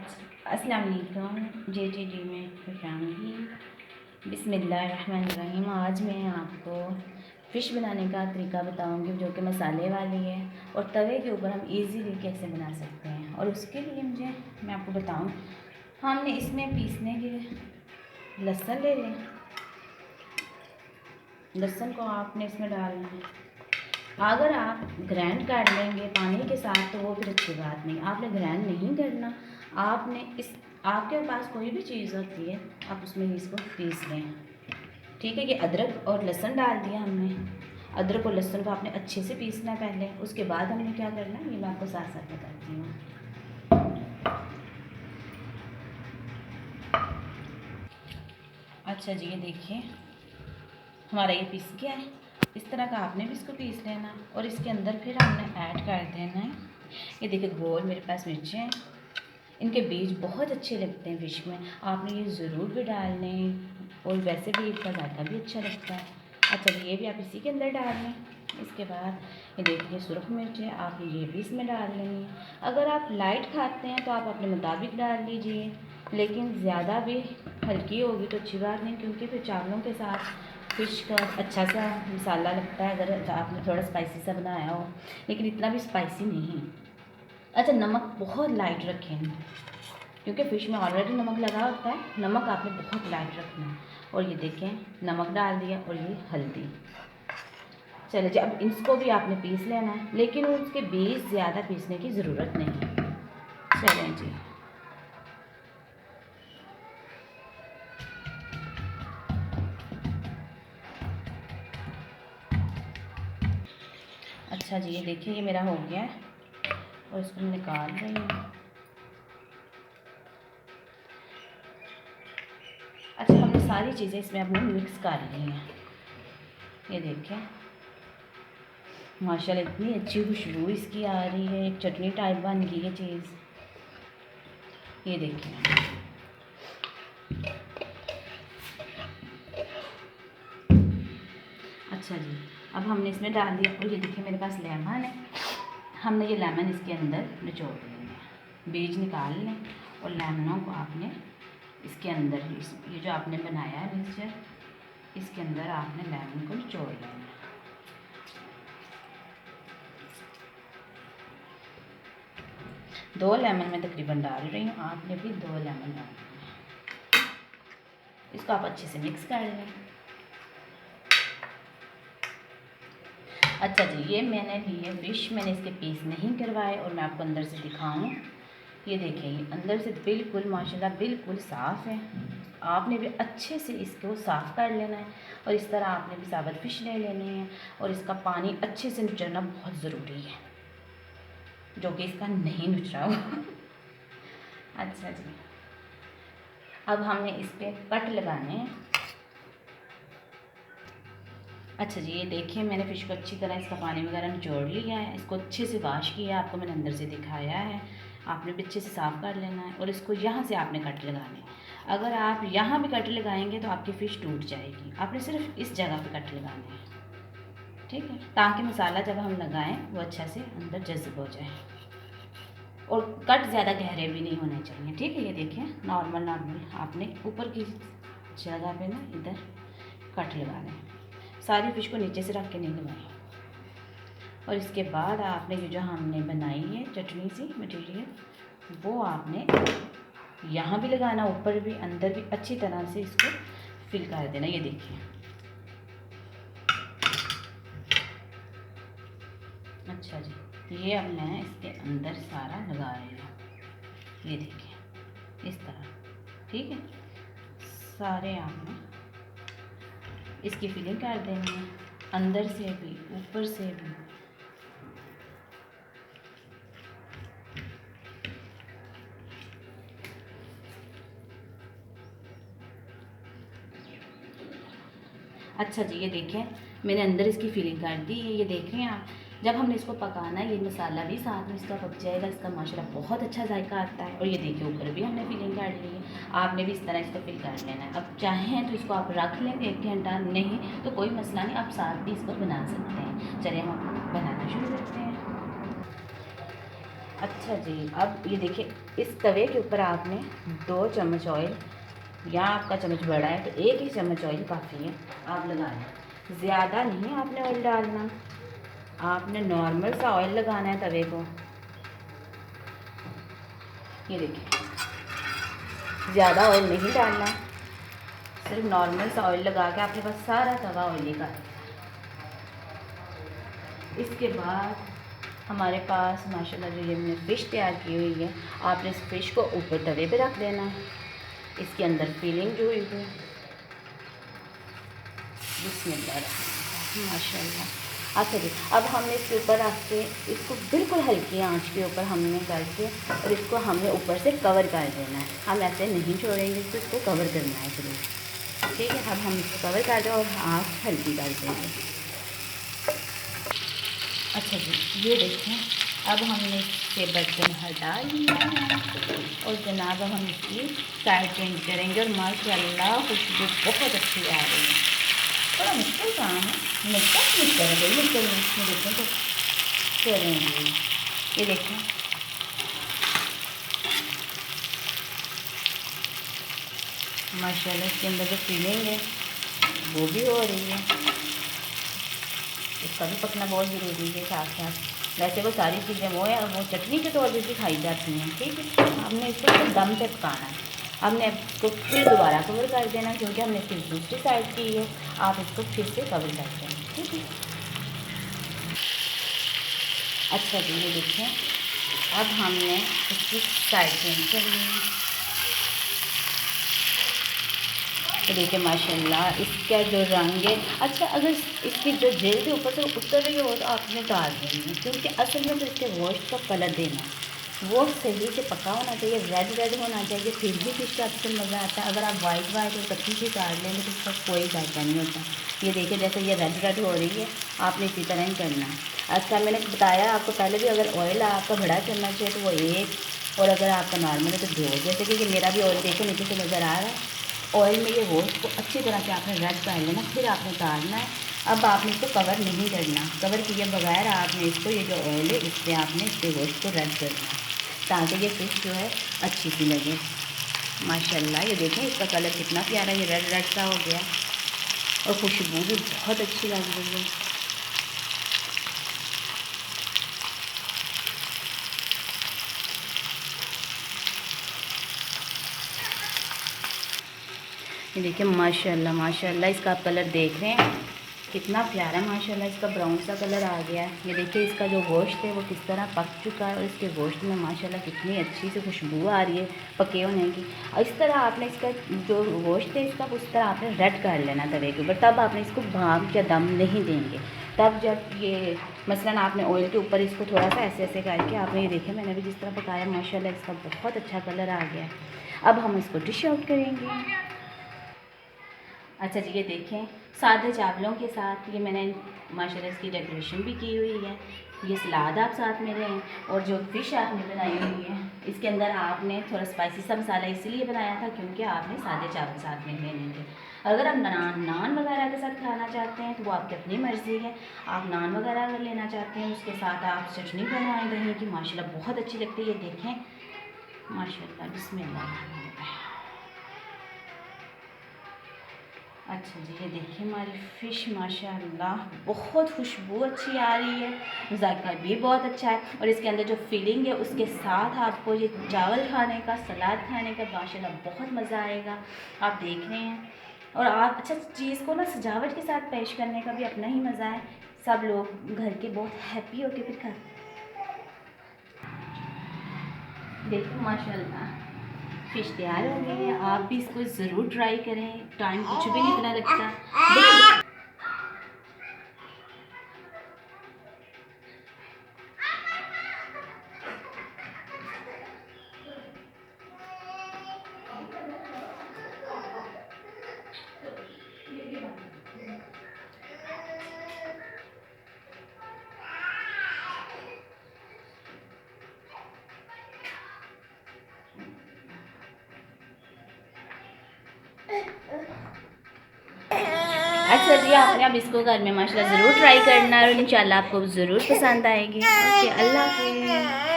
अस्सलाम वालेकुम। जी मैं खुशामदीद। बिस्मिल्लाहिर्रहमानिर्रहीम। आज मैं आपको फ़िश बनाने का तरीका बताऊंगी जो कि मसाले वाली है और तवे के ऊपर हम इजीली कैसे बना सकते हैं। और उसके लिए मैं आपको बताऊं, हमने इसमें पीसने के लहसुन ले लें। लहसुन को आपने इसमें डालना है। अगर आप ग्राइंड कर लेंगे पानी के साथ तो वो फिर अच्छी बात नहीं। आपने ग्राइंड नहीं करना, आपने आपके पास कोई भी चीज़ होती है आप उसमें इसको पीस लें। ठीक है, ये अदरक और लहसुन डाल दिया हमने। अदरक और लहसुन को आपने अच्छे से पीसना है पहले, उसके बाद हमने क्या करना है ये मैं आपको साथ साथ बताती हूँ। अच्छा जी, ये देखिए हमारा ये पीस गया है। इस तरह का आपने भी इसको पीस लेना और इसके अंदर फिर हमने ऐड कर देना है। ये देखिए गोल मेरे पास मिर्चें हैं, इनके बीज बहुत अच्छे लगते हैं फ़िश में, आपने ये ज़रूर भी डालने और वैसे भी इसका जायका भी अच्छा लगता है। अच्छा ये भी आप इसी के अंदर डाल लें। इसके बाद ये देखिए सुरख मिर्च है, आपने ये भी इसमें डाल लेनी है। अगर आप लाइट खाते हैं तो आप अपने मुताबिक डाल लीजिए, लेकिन ज़्यादा भी हल्की होगी तो अच्छी बात नहीं, क्योंकि फिर चावलों के साथ फ़िश का अच्छा सा मसाला लगता है अगर आपने थोड़ा स्पाइसी सा बनाया हो, लेकिन इतना भी स्पाइसी नहीं। अच्छा नमक बहुत लाइट रखें, क्योंकि फ़िश में ऑलरेडी नमक लगा होता है। नमक आपने बहुत लाइट रखना है। और ये देखें नमक डाल दिया और ये हल्दी। चलिए जी, अब इसको भी आपने पीस लेना है, लेकिन उसके बीज ज़्यादा पीसने की ज़रूरत नहीं है। चलें जी, अच्छा जी, ये देखिए ये मेरा हो गया है और इसको मैं निकाल रही हूँ। अच्छा हमने सारी चीज़ें इसमें अपने मिक्स कर ली हैं। ये देखें माशाल्लाह इतनी अच्छी खुशबू इसकी आ रही है, एक चटनी टाइप बन गई है चीज़। ये देखिए अच्छा जी, अब हमने इसमें डाल दिया और ये देखिए मेरे पास लेमन है। हमने ये लेमन इसके अंदर निचोड़ देंगे, बीज निकाल लें और लेमनों को आपने इसके अंदर ये जो आपने बनाया है मिक्सचर, इसके अंदर आपने लेमन को निचोड़ लेना। दो लेमन मैं तकरीबन डाल रही हूँ, आपने भी 2 लेमन डालना है। इसको आप अच्छे से मिक्स कर लें। अच्छा जी, ये मैंने लिए फ़िश, मैंने इसके पीस नहीं करवाए और मैं आपको अंदर से दिखाऊं। ये देखें ये अंदर से बिल्कुल माशाल्लाह बिल्कुल साफ़ है। आपने भी अच्छे से इसको साफ़ कर लेना है और इस तरह आपने भी साबुत फ़िश ले लेनी है और इसका पानी अच्छे से निचोड़ना बहुत ज़रूरी है, जो कि इसका नहीं निचरा हो। अच्छा जी, अब हमने इस पर कट लगाने हैं। अच्छा जी, ये देखिए मैंने फ़िश को अच्छी तरह इसका पानी वगैरह निचोड़ लिया है, इसको अच्छे से वाश किया, आपको मैंने अंदर से दिखाया है। आपने भी अच्छे से साफ़ कर लेना है और इसको यहाँ से आपने कट लगाने हैं। अगर आप यहाँ भी कट लगाएंगे तो आपकी फ़िश टूट जाएगी, आपने सिर्फ इस जगह पे कट लगाने हैं, ठीक है, ताकि मसाला जब हम लगाएं वो अच्छा से अंदर जज़ब हो जाए। और कट ज़्यादा गहरे भी नहीं होने चाहिए, ठीक है। ये देखिए नॉर्मल आपने ऊपर की जगह पे ना इधर कट लगाने हैं, सारी फ़िश को नीचे से रख के नहीं लगाएं। और इसके बाद आपने ये जो हमने बनाई है चटनी सी मटीरियल, वो आपने यहाँ भी लगाना, ऊपर भी अंदर भी अच्छी तरह से इसको फिल कर देना। ये देखिए अच्छा जी, ये अब मैं इसके अंदर सारा लगा रही हूँ। ये देखिए इस तरह, ठीक है, सारे आपने इसकी फिलिंग कर देनी है, अंदर से भी ऊपर से भी। अच्छा जी, ये देखें मैंने अंदर इसकी फिलिंग कर दी है। ये देख रहे हैं आप, जब हमने इसको पकाना है ये मसाला भी साथ में इसका पक जाएगा, इसका माशाल्लाह बहुत अच्छा जायका आता है। और ये देखिए ऊपर भी हमने फिलिंग कर ली है, आपने भी इस तरह इसको फिल कर लेना है। अब चाहें तो इसको आप रख लेंगे 1 घंटा, नहीं तो कोई मसला नहीं, आप साथ भी इसको बना सकते हैं। चलिए हम बनाना शुरू करते हैं। अच्छा जी, अब ये देखिए, इस तवे के ऊपर आपने 2 चम्मच ऑयल, या आपका चम्मच बड़ा है तो 1 ही चम्मच ऑयल काफ़ी है, आप लगाना। ज़्यादा नहीं आपने ऑयल डालना, आपने नॉर्मल सा ऑयल लगाना है तवे को। ये देखिए, ज़्यादा ऑयल नहीं डालना, सिर्फ नॉर्मल सा ऑयल लगा के आपके पास सारा तवा ऑयली का है। इसके बाद हमारे पास माशाल्लाह जो ये हमने फ़िश तैयार की हुई है, आपने इस फ़िश को ऊपर तवे पे रख देना है। इसके अंदर फीलिंग जो हुई है, बिस्मिल्लाह माशाल्लाह। अच्छा जी, अब हमने इसके ऊपर रख के इसको बिल्कुल हल्की आंच के ऊपर हमने करके और इसको हमने ऊपर से कवर कर देना है। हम ऐसे नहीं छोड़ेंगे, इसको कवर करना है ज़रूर। ठीक है, अब हम इसको कवर कर दें और आँच हल्की कर देंगे। अच्छा जी, ये देखें, अब हमने इससे बर्तन हटा लिया है और जनाब अब हम इसकी साइड चेंज करेंगे और माशाल्लाह खुशबू बहुत अच्छी आ रही है। थोड़ा मुश्किल काम है, मुश्किल देखें तो करेंगे। ये देखें, माशाल्लाह इसके अंदर जो फीलिंग है वो भी हो रही है। इसका भी पकना बहुत ज़रूरी है साथ साथ। वैसे वो सारी चीज़ें वो है, वो चटनी के तौर पर भी खाई जाती हैं। ठीक है, हमने इसको दम पे पकाना है। हमने इसको फिर दोबारा कवर कर देना, क्योंकि हमने फिर दूसरी साइड की है। आप इसको फिर से कवर कर देना। ठीक है, अच्छा जी, ये देखें, अब हमने इसकी साइड चेंज करनी है। तो देखिए माशाल्लाह इसका जो रंग है, अच्छा अगर इसकी जो जेल के ऊपर से उतर रही हो तो आपने डाल देनी है, क्योंकि असल में तो इसके गोश्त का कलर देना है, वो सही से पका होना चाहिए, रेड रेड होना चाहिए, फिर भी फिश का अक्सर मज़ा आता है। अगर आप वाइट वाइट और कच्ची सी काट लेंगे तो इसका कोई जायका नहीं होता। ये देखिए, जैसे ये रेड रेड हो रही है, आपने इसी तरह ही करना है। अच्छा, मैंने बताया आपको पहले भी, अगर ऑयल आपका बड़ा चलना चाहिए तो वो 1, और अगर आपका नॉर्मल है तो 2। जैसे कि मेरा भी ऑयल देखो नीचे से नज़र आ रहा है। ऑयल में ये गोश्त को अच्छी तरह से आपने रेड कर लेना, फिर आपने उतारना है। अब आपने इसको कवर नहीं करना, कवर किए बगैर आपने इसको, ये जो ऑयल है इससे आपने इसके गोश्त को रेड करना है, ताकि ये फ़िश जो है अच्छी सी लगे। माशाल्लाह ये देखें, इसका कलर कितना प्यारा, ये रेड रेड सा हो गया और खुशबू भी बहुत अच्छी लग रही है। ये देखिए माशाल्लाह माशाल्लाह, इसका आप कलर देख रहे हैं कितना प्यारा, माशाल्लाह इसका ब्राउन सा कलर आ गया है। ये देखिए इसका जो गोश्त है वो किस तरह पक चुका है और इसके गोश्त में माशाल्लाह कितनी अच्छी से खुशबू आ रही है पके होने की। और इस तरह आपने इसका जो गोश्त है इसका उस तरह आपने रेड कर लेना तवे के ऊपर, तब आपने इसको भाप या दम नहीं देंगे। तब जब ये मसलन आपने ऑयल के ऊपर इसको थोड़ा सा ऐसे ऐसे करके आपने, ये देखिए मैंने भी जिस तरह पकाया, माशाल्लाह इसका बहुत अच्छा कलर आ गया। अब हम इसको डिश आउट करेंगे। अच्छा जी, ये देखें, सादे चावलों के साथ ये मैंने माशाल्लाह इसकी डेकोरेशन भी की हुई है। ये सलाद आप साथ में लें, और जो फ़िश आपने बनाई हुई है इसके अंदर आपने थोड़ा स्पाइसी सा मसाला इसलिए बनाया था क्योंकि आपने सादे चावल साथ में लेने थे। अगर आप नान वगैरह के साथ खाना चाहते हैं तो वो आपकी अपनी मर्ज़ी है। आप नान वगैरह अगर लेना चाहते हैं उसके साथ आप चटनी बनवाएं दही की, माशाल्लाह बहुत अच्छी लगती है। ये देखें माशाल्लाह, बिस्मिल्लाह। अच्छा जी, ये देखिए हमारी फ़िश माशाल्लाह बहुत खुशबू अच्छी आ रही है, जायका भी बहुत अच्छा है, और इसके अंदर जो फीलिंग है उसके साथ आपको ये चावल खाने का, सलाद खाने का माशाल्लाह बहुत मज़ा आएगा। आप देख रहे हैं, और आप अच्छा चीज़ को ना सजावट के साथ पेश करने का भी अपना ही मज़ा है। सब लोग घर के बहुत हैप्पी होके फिर खाते। देखो माशाल्लाह फ़िश तैयार हो गई है, आप भी इसको ज़रूर ट्राई करें, टाइम कुछ भी नहीं इतना लगता। अच्छा जी, आपने अब इसको घर में माशाल्लाह ज़रूर ट्राई करना है और इंशाल्लाह आपको ज़रूर पसंद आएगी। ओके, अल्लाह हाफ़िज़।